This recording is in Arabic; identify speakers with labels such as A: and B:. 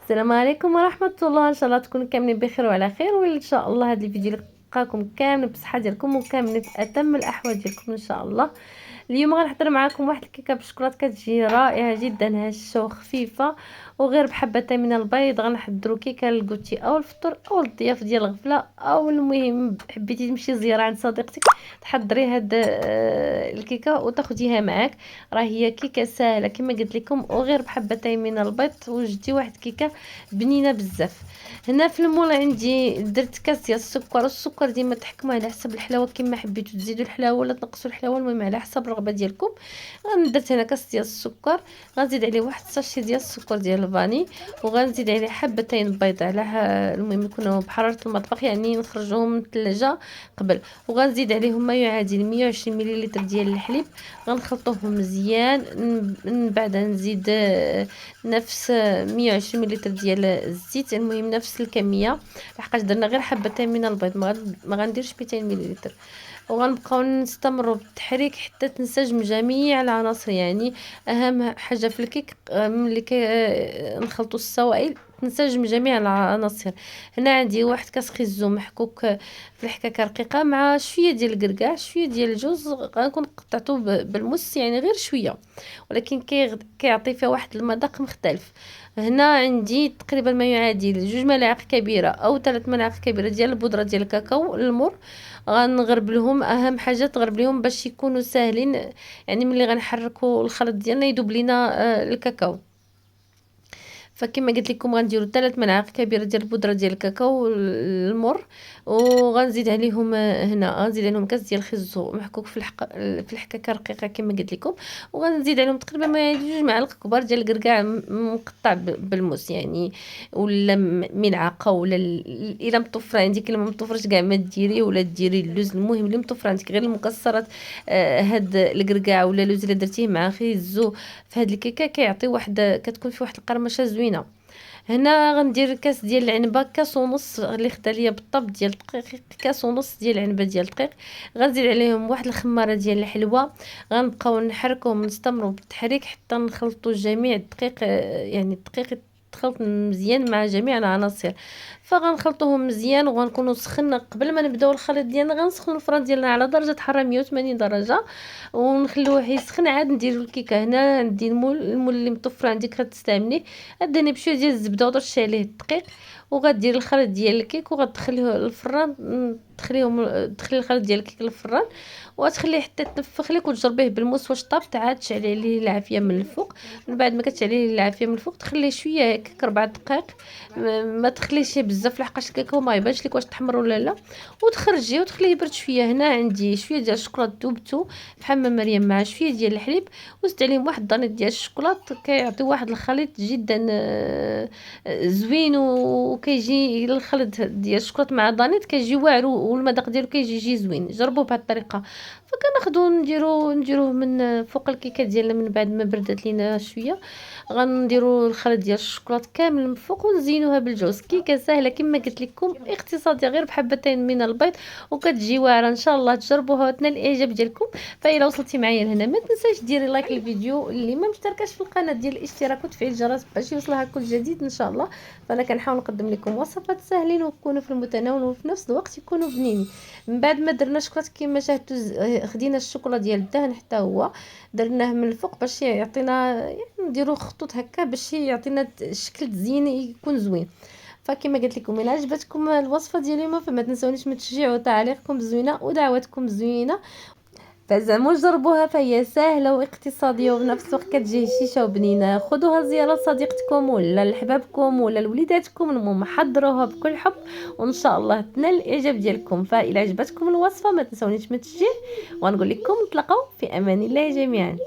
A: السلام عليكم ورحمة الله. ان شاء الله تكونوا كاملين بخير وعلى خير، وان شاء الله هذا الفيديو يلقاكم كامل بصحة ديالكم وكامل في اتم الاحوال ديالكم ان شاء الله. اليوم غنحضر معكم واحد الكيكه بالشكلاط كتجي رائعه جدا، هشه وخفيفه وغير بحبتين من البيض. غنحضروا كيكه للكوتي او الفطور او الضياف ديال الغفله، او المهم حبيتي تمشي زياره عند صديقتك تحضري هاد الكيكه وتاخديها معاك. راه هي كيكه سهله كما قلت لكم وغير بحبتين من البيض وجدتي واحد كيكه بنينه بزاف. هنا في المول عندي درت كاس ديال السكر، والسكر ديما تحكموا على حسب الحلاوه كما حبيتوا تزيدوا الحلاوه ولا تنقصوا الحلاوه، المهم على حسب الرغبه ديالكم. درت هنا كاس ديال السكر، غنزيد عليه واحد ساشي ديال السكر ديال الفاني، وغنزيد عليه حبتين بيض على المهم يكونوا بحراره المطبخ، يعني نخرجوهم من الثلاجه قبل. وغنزيد عليهم ما يعادل 120 مليلتر ديال الحليب، غنخلطوهم مزيان. من بعد نزيد نفس 120 مليلتر ديال الزيت، المهم نفس الكميه لحقاش درنا غير حبتين من البيض، ما غنديرش 200 مليلتر. وغنبقاو نستمروا بالتحريك حتى تنسجم جميع العناصر. يعني اهم حاجه في الكيك ملي نخلطوا السوائل تنسجم جميع العناصر. هنا عندي واحد كاس خيزو محكوك في الحكاكه رقيقه مع شويه ديال الكركاع شويه ديال الجوز، غنكون قطعته بالمس يعني غير شويه، ولكن كيعطي فيها واحد المذاق مختلف. هنا عندي تقريبا ما يعادل 2 ملاعق كبيره او 3 ملاعق كبيره ديال البودره ديال الكاكاو المر. غنغربلهم، اهم حاجه تغربليهم باش يكونوا ساهلين، يعني ملي غنحركوا الخليط ديالنا يذوب لينا الكاكاو. فكما قلت لكم غنديروا 3 ملاعق كبيره ديال البودره ديال الكاكاو المر، وغنزيد عليهم هنا غنزيد عليهم كاس ديال الخيزو محكوك في الحكاكه رقيقه كما قلت لكم، وغنزيد عليهم تقريبا ما يعادل 2 معالق كبار ديال الكركاع مقطع بالموس يعني، ولا ملعقه، ولا الا مطفره عندك، الا ما مطفرش كاع ما ديري، ولا ديري اللوز، المهم اللي مطفر عندك غير المكسرات. هاد الكركاع ولا اللوز اللي درتيه مع خيزو في هاد الكيكه كيعطي واحد، كتكون فيه واحد القرمشه زوينه. هنا غندير كاس ديال العنبه، كاس ونص اللي خدا ليا بالطبط ديال الدقيق، كاس ونص ديال العنبه ديال الدقيق. غنزيد عليهم واحد الخماره ديال الحلوه، غنبقاو نحركوهم نستمروا بالتحريك حتى نخلطوا جميع الدقيق، يعني الدقيق تخلط مزيان مع جميع العناصر. فغنخلطوهم مزيان وغنكونوا سخنا قبل ما نبداو الخليط ديالنا. غنسخنوا الفران ديالنا على درجه حراره 180 درجه ونخلوه يسخن، عاد نديروا الكيكه. هنا عندي المول اللي مطفر عندك غتستعمليه، دهني بشويه ديال الزبده وضرشي عليه الدقيق، وغدير الخليط ديال الكيك وغتدخليه للفران. تدخلي الخليط ديال الكيك للفران وتخليه حتى يتنفخ لك، وتجربيه بالموس واش طاب، عاد تشعلي عليه العافيه من الفوق. من بعد ما كتشعلي عليه العافيه من الفوق تخليه شويه هكاك 4 دقائق، ما تخليهش بزاف لحقاش الكاكاو ما يبانش لك واش تحمر ولا لا، وتخرجيه وتخليه يبرد شويه. هنا عندي شويه ديال الشوكولاط ذوبته في حمام مريم مع شويه ديال الحليب، وزدت عليهم واحد الضانيت ديال الشوكولاط، كيعطي واحد الخليط جدا زوين، وكيجي الخليط ديال الشوكولاط مع الضانيت كيجي واعر والمذاق ديالو كيجي زوين. جربوه بهذه الطريقه. فكناخذوا نديروه من فوق الكيكه ديالنا من بعد ما بردت لينا شويه. غنديروا الخليط ديال الشوكولاط كامل من فوق ونزينوها بالجوز. كيكه سهله كما قلت لكم، اقتصاديه غير بحبتين من البيض وكتجي واعره. ان شاء الله تجربوها وتنال الاعجاب ديالكم. فإلا وصلتي معايا لهنا ما تنساش ديري لايك للفيديو، اللي ما مشتركاش في القناه ديال الاشتراك وتفعيل الجرس باش يوصلها كل جديد ان شاء الله. فانا كنحاول نقدم لكم وصفات ساهلين ويكونوا في المتناول وفي نفس الوقت يكونوا بنينين. من بعد ما درنا شوكولاط كما شاهدتوا، خدينا الشوكولا ديال الدهن حتى هو درناه من الفوق باش يعطينا، يعني نديرو خطوط هكا باش يعطينا شكل زين يكون زوين. فكما قلت لكم الى عجبتكم الوصفه ديال اليوم فما تنسونيش من تشجيعوا تعليقكم الزوينه ودعواتكم الزوينه. فزعما جربوها، فهي سهله واقتصاديه وفي نفس الوقت كتجي هشيشه وبنينه. خذوها زياره لصديقتكم ولا لحبابكم ولا لوليداتكم، المهم حضروها بكل حب وان شاء الله تنال الاعجاب ديالكم. فإلى عجبتكم الوصفه ما تنسونيش من التشجيع، ونقول لكم نتلاقاو في امان الله جميعا.